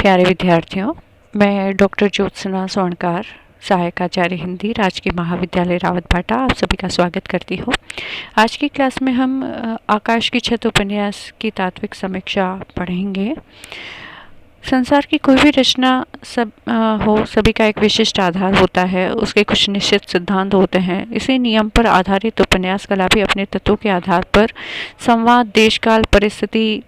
प्यारे विद्यार्थियों, मैं डॉक्टर ज्योत्सना स्वर्णकार, सहायक आचार्य हिंदी, राजकीय महाविद्यालय रावतभाटा आप सभी का स्वागत करती हूँ। आज की क्लास में हम आकाश की छत उपन्यास की तात्विक समीक्षा पढ़ेंगे। संसार की कोई भी रचना सभी का एक विशिष्ट आधार होता है, उसके कुछ निश्चित सिद्धांत होते हैं। इसी नियम पर आधारित उपन्यास कला भी अपने तत्वों के आधार पर संवाद, देश काल, परिस्थिति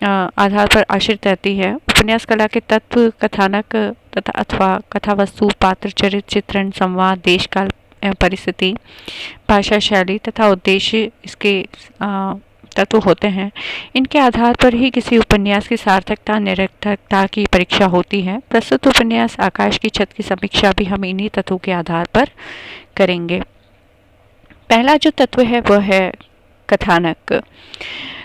आधार पर आश्रित रहती है। उपन्यास कला के तत्व कथानक तथा अथवा कथा वस्तु, पात्र, चरित्र, चित्रण, संवाद, देश काल, परिस्थिति, भाषा शैली तथा उद्देश्य इसके तत्व होते हैं। इनके आधार पर ही किसी उपन्यास की सार्थकता निरर्थकता की परीक्षा होती है। प्रस्तुत उपन्यास आकाश की छत की समीक्षा भी हम इन्हीं तत्वों के आधार पर करेंगे। पहला जो तत्व है वह है कथानक।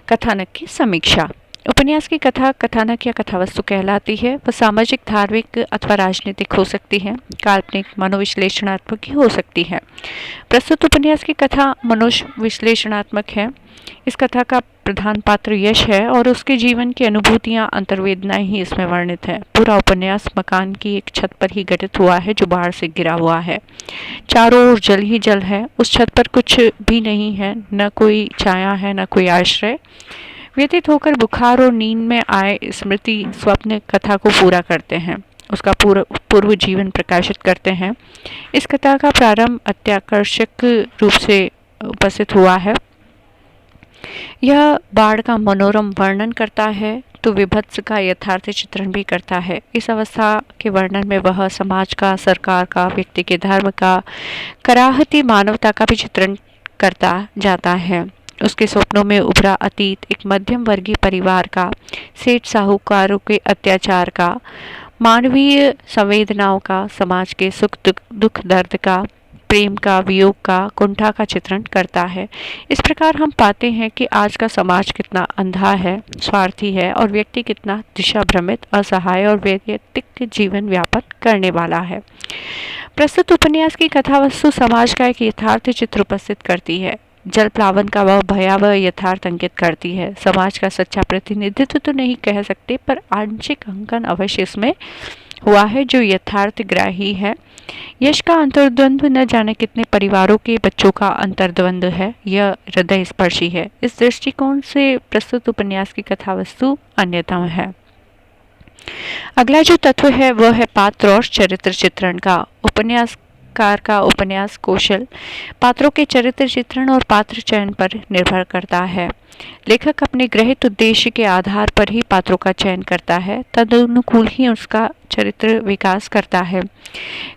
कथानक की समीक्षा। उपन्यास की कथा कथानक या कथावस्तु कहलाती है। वह सामाजिक, धार्मिक अथवा राजनीतिक हो सकती है, काल्पनिक, मनोविश्लेषणात्मक ही हो सकती है। प्रस्तुत उपन्यास की कथा मनोविश्लेषणात्मक है। इस कथा का प्रधान पात्र यश है और उसके जीवन की अनुभूतियां, अंतर्वेदनाएं ही इसमें वर्णित है। पूरा उपन्यास मकान की एक छत पर ही घटित हुआ है जो बाहर से गिरा हुआ है। चारों ओर जल ही जल है। उस छत पर कुछ भी नहीं है, न कोई छाया है, न कोई आश्रय। व्यतीत होकर बुखार और नींद में आए स्मृति स्वप्न कथा को पूरा करते हैं, उसका पूर्व जीवन प्रकाशित करते हैं। इस कथा का प्रारंभ अत्याकर्षक रूप से उपस्थित हुआ है। यह बाढ़ का मनोरम वर्णन करता है तो विभत्स का यथार्थ चित्रण भी करता है। इस अवस्था के वर्णन में वह समाज का, सरकार का, व्यक्ति के धर्म का, कराहती मानवता का भी चित्रण करता जाता है। उसके स्वप्नों में उभरा अतीत एक मध्यम वर्गीय परिवार का, सेठ साहूकारों के अत्याचार का, मानवीय संवेदनाओं का, समाज के सुख दुख दर्द का, प्रेम का, वियोग का, कुंठा का चित्रण करता है। इस प्रकार हम पाते हैं कि आज का समाज कितना अंधा है, स्वार्थी है और व्यक्ति कितना दिशा भ्रमित, असहाय और वैयक्तिक जीवन व्यापन करने वाला है। प्रस्तुत उपन्यास की कथावस्तु समाज का एक यथार्थ चित्र उपस्थित करती है। जल प्लावन का वह भयावह यथार्थ अंकित करती है। समाज का सच्चा प्रतिनिधित्व तो नहीं कह सकते, पर आंशिक अंकन अवश्य इसमें हुआ है जो यथार्थ ग्राही है। यश का अंतर्द्वंद्व न जाने कितने परिवारों के बच्चों का अंतर्द्वंद्व है। यह हृदय स्पर्शी है। इस दृष्टिकोण से प्रस्तुत उपन्यास की कथावस्तु अन्यतम है। अगला जो तत्व है वह है पात्र और चरित्र चित्रण का। उपन्यासकार का उपन्यास कौशल पात्रों के चरित्र चित्रण और पात्र चयन पर निर्भर करता है। लेखक अपने गृहीत उद्देश्य के आधार पर ही पात्रों का चयन करता है, तदनुकूल ही उसका चरित्र विकास करता है।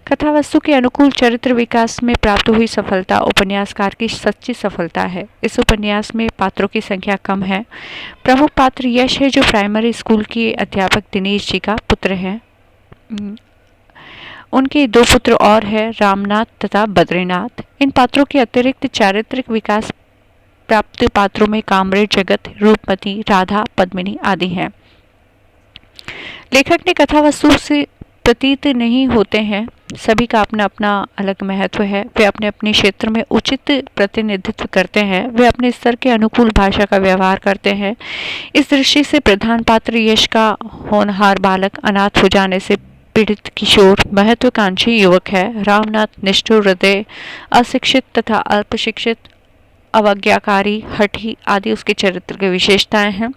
कथावस्तु के अनुकूल चरित्र विकास में प्राप्त हुई सफलता उपन्यासकार की सच्ची सफलता है। इस उपन्यास में पात्रों की संख्या कम है। प्रमुख पात्र यश है जो प्राइमरी स्कूल के अध्यापक दिनेश जी का पुत्र है। उनके दो पुत्र और हैं, रामनाथ तथा बद्रीनाथ। इन पात्रों के अतिरिक्त चारित्रिक विकास प्राप्त पात्रों में कामरेड, जगत, रूपमती, राधा, पद्मिनी आदि हैं। लेखक ने कथावस्तु से प्रतीत नहीं होते हैं, सभी का अपना अपना अलग महत्व है। वे अपने अपने क्षेत्र में उचित प्रतिनिधित्व करते हैं। वे अपने स्तर के अनुकूल भाषा का व्यवहार करते हैं। इस दृष्टि से प्रधान पात्र यश का होनहार बालक, अनाथ हो जाने से पीड़ित किशोर, महत्वाकांक्षी युवक है। रामनाथ निष्ठुर हृदय, अशिक्षित तथा अल्पशिक्षित, अवज्ञाकारी, हठी आदि उसके चरित्र की विशेषताएं हैं।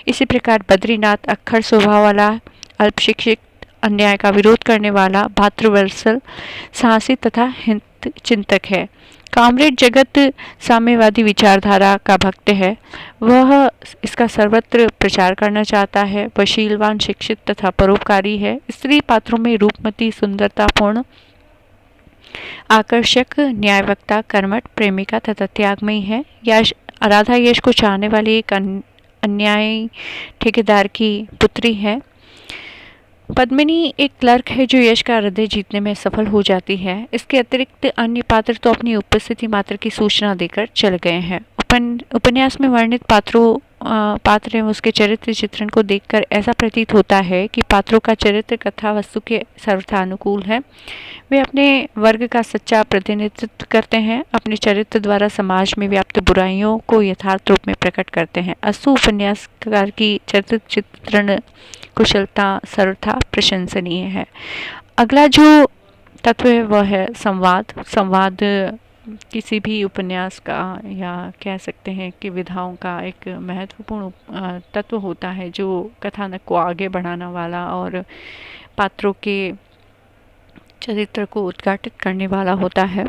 इसी प्रकार बद्रीनाथ अक्खर स्वभाव वाला, अल्पशिक्षित, अन्याय का विरोध करने वाला, भातृवत्सल, साहसी तथा हित चिंतक है। कामरेड जगत साम्यवादी विचारधारा का भक्त है। वह इसका सर्वत्र प्रचार करना चाहता है। वह शीलवान, शिक्षित तथा परोपकारी है। स्त्री पात्रों में रूपमती सुंदरतापूर्ण, आकर्षक, न्यायवक्ता, कर्मठ, प्रेमिका तथा त्यागमयी है। राधा यश को चाहने वाली एक अन्यायी ठेकेदार की पुत्री है। पद्मिनी एक क्लर्क है जो यश का हृदय जीतने में सफल हो जाती है। इसके अतिरिक्त अन्य पात्र तो अपनी उपस्थिति मात्र की सूचना देकर चले गए हैं। उपन्यास में वर्णित पात्रों पात्र एवं उसके चरित्र चित्रण को देखकर ऐसा प्रतीत होता है कि पात्रों का चरित्र कथा वस्तु के सर्वथा अनुकूल है। वे अपने वर्ग का सच्चा प्रतिनिधित्व करते हैं, अपने चरित्र द्वारा समाज में व्याप्त बुराइयों को यथार्थ रूप में प्रकट करते हैं। अस्तु उपन्यासकार की चरित्र चित्रण कुशलता सर्वथा प्रशंसनीय है। अगला जो तत्व है वह है संवाद। संवाद किसी भी उपन्यास का या कह सकते हैं कि विधाओं का एक महत्वपूर्ण तत्व होता है, जो कथानक को आगे बढ़ाने वाला और पात्रों के चरित्र को उद्घाटित करने वाला होता है।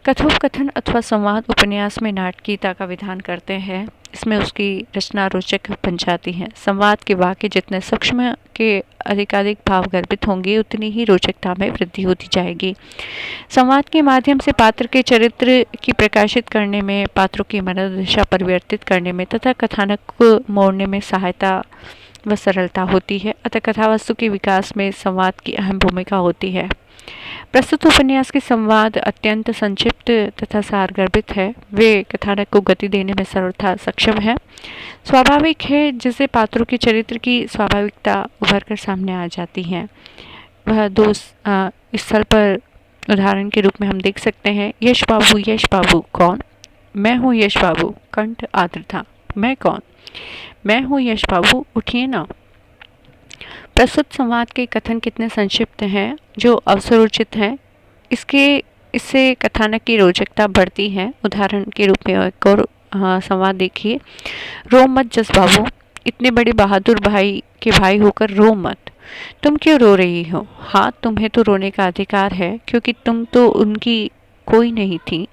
कथोपकथन अथवा संवाद उपन्यास में नाटकीयता का विधान करते हैं। इसमें उसकी रचना रोचक बन जाती है। संवाद के वाक्य जितने सूक्ष्म के अधिकाधिक भावगर्भित होंगे, उतनी ही रोचकता में वृद्धि होती जाएगी। संवाद के माध्यम से पात्र के चरित्र की प्रकाशित करने में, पात्रों की मनोदशा परिवर्तित करने में तथा कथानक को मोड़ने में सहायता व सरलता होती है। अतः कथावस्तु के विकास में संवाद की अहम भूमिका होती है। प्रस्तुत उपन्यास के संवाद अत्यंत संक्षिप्त तथा सारगर्भित है। वे कथानक को गति देने में सर्वथा सक्षम है। स्वाभाविक है, जिससे पात्रों के चरित्र की स्वाभाविकता उभर कर सामने आ जाती है। वह दो स्थल पर उदाहरण के रूप में हम देख सकते हैं। यश बाबू कौन? मैं हूँ यश बाबू। कंठ आर्द्रता। मैं कौन? मैं हूँ यश बाबू, उठिए ना। प्रस्तुत संवाद के कथन कितने संक्षिप्त हैं, जो अवसरोचित हैं। इससे कथानक की रोचकता बढ़ती है। उदाहरण के रूप में एक और संवाद देखिए। रो मत जस बाबू, इतने बड़े बहादुर भाई के भाई होकर रो मत। तुम क्यों रो रही हो? हाँ, तुम्हें तो रोने का अधिकार है, क्योंकि तुम तो उनकी कोई नहीं थी।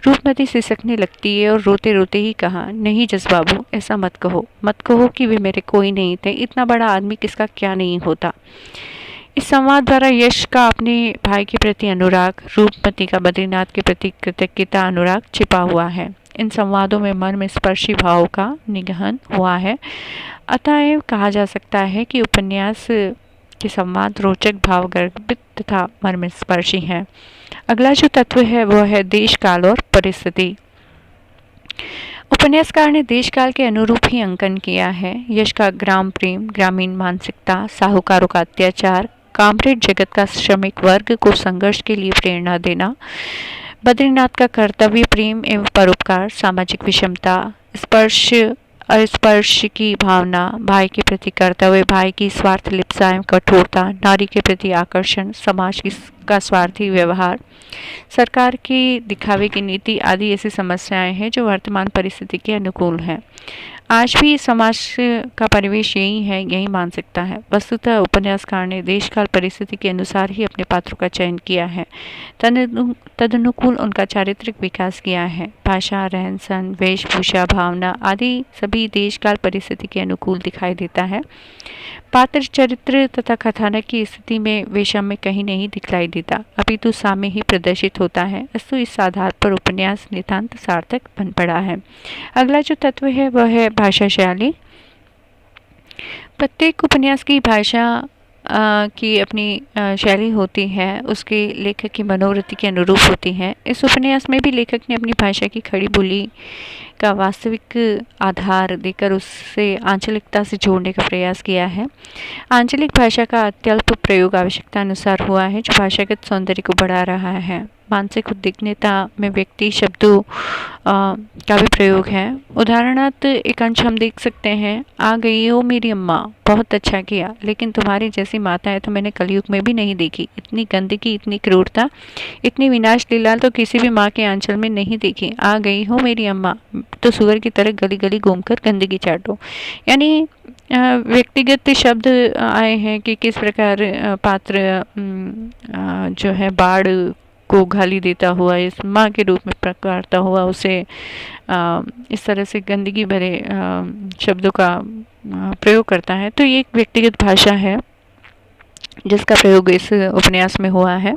रूपमती सिसकने लगती है और रोते रोते ही कहा, नहीं जस बाबू, ऐसा मत कहो कि वे मेरे कोई नहीं थे। इतना बड़ा आदमी किसका क्या नहीं होता। इस संवाद द्वारा यश का अपने भाई के प्रति अनुराग, रूपमती का बद्रीनाथ के प्रति कृतज्ञता अनुराग छिपा हुआ है। इन संवादों में मन में स्पर्शी भाव का निगहन हुआ है। अतः कहा जा सकता है कि उपन्यास के संवाद रोचक, भावगर्भित तथा मन में स्पर्शी है। अगला जो तत्व है वह है देश, काल और परिस्थिति। उपन्यासकार ने देश काल के अनुरूप ही अंकन किया है। यश का ग्राम प्रेम, ग्रामीण मानसिकता, साहूकारों का अत्याचार, कॉर्पोरेट जगत का श्रमिक वर्ग को संघर्ष के लिए प्रेरणा देना, बद्रीनाथ का कर्तव्य प्रेम एवं परोपकार, सामाजिक विषमता, स्पर्श की भावना, भाई के प्रति कर्तव्य, भाई की स्वार्थ लिप्सा एवं कठोरता, नारी के प्रति आकर्षण, समाज का स्वार्थी व्यवहार, सरकार की दिखावे की नीति आदि ऐसी समस्याएं हैं जो वर्तमान परिस्थिति के अनुकूल हैं। आज भी समाज का परिवेश यही मानसिकता है। वस्तुतः उपन्यासकार ने देश काल परिस्थिति के अनुसार ही अपने पात्रों का चयन किया है, तदनुकूल उनका चारित्रिक विकास किया है। भाषा, रहन सहन, वेशभूषा, भावना आदि सभी देश काल परिस्थिति के अनुकूल दिखाई देता है। पात्र, चरित्र तथा कथानक की स्थिति में वैषम्य कहीं नहीं दिखलाई देता, अपितु साम्य ही प्रदर्शित होता है। अस्तु इस आधार पर उपन्यास नितांत सार्थक बन पड़ा है। अगला जो तत्व है वह है भाषा शैली। प्रत्येक उपन्यास की भाषा की अपनी शैली होती है, उसके लेखक की मनोवृत्ति के अनुरूप होती है। इस उपन्यास में भी लेखक ने अपनी भाषा की खड़ी बोली का वास्तविक आधार देकर उससे आंचलिकता से जोड़ने का प्रयास किया है। आंचलिक भाषा का अत्यल्प प्रयोग आवश्यकता अनुसार हुआ है, जो भाषागत सौंदर्य को बढ़ा रहा है। मानसिक उद्विग्नता में व्यक्ति शब्दों का भी प्रयोग है। उदाहरणार्थ एक अंश हम देख सकते हैं। आ गई हो मेरी अम्मा, बहुत अच्छा किया, लेकिन तुम्हारी जैसी माता है तो मैंने कलयुग में भी नहीं देखी। इतनी गंदगी, इतनी क्रूरता, इतनी विनाश लीला तो किसी भी माँ के आंचल में नहीं देखी। आ गई हो मेरी अम्मा, तो सुअर की तरह गली गली घूमकर गंदगी चाटो। यानी व्यक्तिगत शब्द आए हैं कि किस प्रकार पात्र जो है बाढ़ को गाली देता हुआ, इस माँ के रूप में प्रकारता हुआ उसे इस तरह से गंदगी भरे शब्दों का प्रयोग करता है। तो ये एक व्यक्तिगत भाषा है जिसका प्रयोग इस उपन्यास में हुआ है।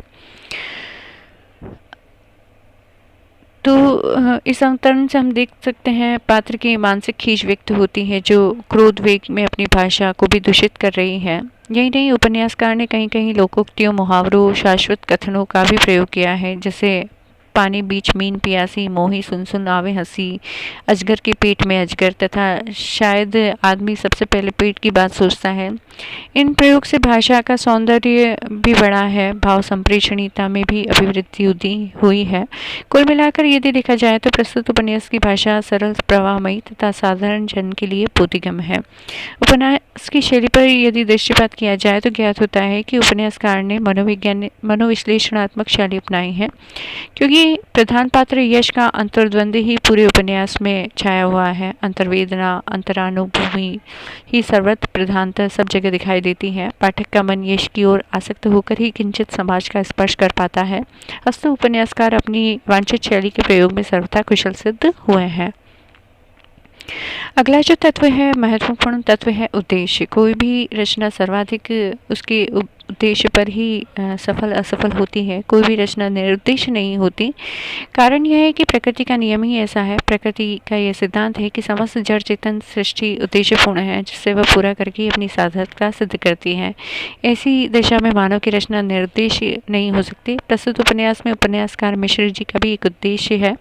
तो इस अवतरण से हम देख सकते हैं पात्र की मानसिक खींच व्यक्त होती है, जो क्रोध वेग में अपनी भाषा को भी दूषित कर रही है। यही नहीं, उपन्यासकार ने कहीं कहीं लोकोक्तियों, मुहावरों, शाश्वत कथनों का भी प्रयोग किया है। जैसे पानी बीच मीन प्यासी, मोही सुन सुन आवे हंसी, अजगर के पेट में अजगर, तथा शायद आदमी सबसे पहले पेट की बात सोचता है। इन प्रयोग से भाषा का सौंदर्य भी बढ़ा है, भाव संप्रेषणीयता में भी अभिवृद्धि हुई है। कुल मिलाकर यदि देखा जाए तो प्रस्तुत उपन्यास की भाषा सरल, प्रवाहमयी तथा साधारण जन के लिए बोधगम्य है। उपन्यास की शैली पर यदि दृष्टिपात किया जाए तो ज्ञात होता है कि उपन्यासकार ने मनोविश्लेषणात्मक शैली अपनाई है, क्योंकि प्रधान पात्र यश का अंतर्द्वंद ही पूरे उपन्यास में छाया हुआ है। अंतर्वेदना, अंतरानुभूति ही सर्वत्र प्रधानतः सब जगह दिखाई देती है। पाठक का मन यश की ओर आसक्त होकर ही किंचित समाज का स्पर्श कर पाता है। अस्तु उपन्यासकार अपनी वांछित शैली के प्रयोग में सर्वथा कुशल सिद्ध हुए हैं। अगला जो तत्व है, महत्वपूर्ण तत्व है उद्देश्य। कोई भी रचना सर्वाधिक उसके उद्देश्य पर ही सफल असफल होती है। कोई भी रचना निरुद्देश्य नहीं होती। कारण यह है कि प्रकृति का नियम ही ऐसा है। प्रकृति का यह सिद्धांत है कि समस्त जड़ चेतन सृष्टि उद्देश्यपूर्ण है, जिससे वह पूरा करके अपनी सार्थकता सिद्ध करती है। ऐसी दशा में मानव की रचना निरुद्देश्य नहीं हो सकती। प्रस्तुत उपन्यास में उपन्यासकार मिश्र जी का भी एक उद्देश्य है,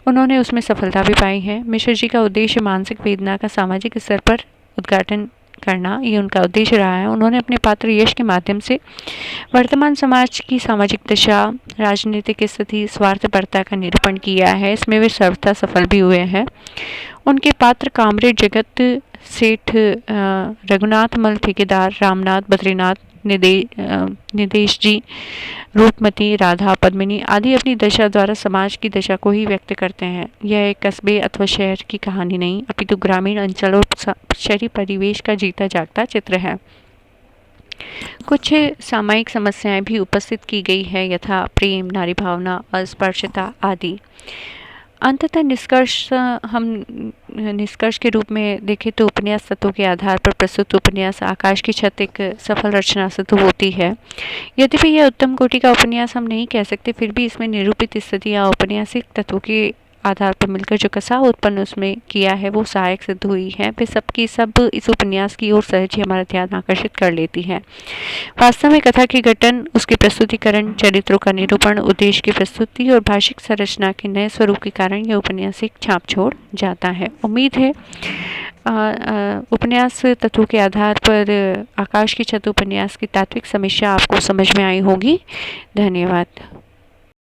उन्होंने उसमें सफलता भी पाई है। मिश्र जी का उद्देश्य मानसिक वेदना का सामाजिक स्तर पर उद्घाटन करना, ये उनका उद्देश्य रहा है। उन्होंने अपने पात्र यश के माध्यम से वर्तमान समाज की सामाजिक दशा, राजनीतिक स्थिति, स्वार्थपरता का निरूपण किया है। इसमें वे सर्वथा सफल भी हुए हैं। उनके पात्र कामरेड जगत सेठ, रघुनाथ मल ठेकेदार, रामनाथ, बद्रीनाथ, निदेश जी, रूपमती, राधा, पद्मिनी आदि अपनी दशा द्वारा समाज की दशा को ही व्यक्त करते हैं। यह एक कस्बे अथवा शहर की कहानी नहीं, अपितु ग्रामीण अंचल और शहरी परिवेश का जीता जागता चित्र है। कुछ सामायिक समस्याएं भी उपस्थित की गई है, यथा प्रेम, नारी भावना, अस्पृश्यता आदि। अंततः निष्कर्ष के रूप में देखें तो उपन्यास तत्वों के आधार पर प्रस्तुत उपन्यास आकाश की छत एक सफल रचना सिद्ध होती है। यद्यपि यह उत्तम कोटि का उपन्यास हम नहीं कह सकते, फिर भी इसमें निरूपित स्थितियाँ औपन्यासिक तत्वों के आधार पर मिलकर जो कसा उत्पन्न उसमें किया है वो सहायक सिद्ध हुई है। फिर सबकी सब इस उपन्यास की ओर सहज ही हमारा ध्यान आकर्षित कर लेती है। वास्तव में कथा की गठन, उसके प्रस्तुतिकरण, चरित्रों का निरूपण, उद्देश्य की प्रस्तुति और भाषिक संरचना के नए स्वरूप के कारण यह उपन्यास एक छाप छोड़ जाता है। उम्मीद है उपन्यास तत्वों के आधार पर आकाश की छत उपन्यास की तात्विक समीक्षा आपको समझ में आई होगी। धन्यवाद।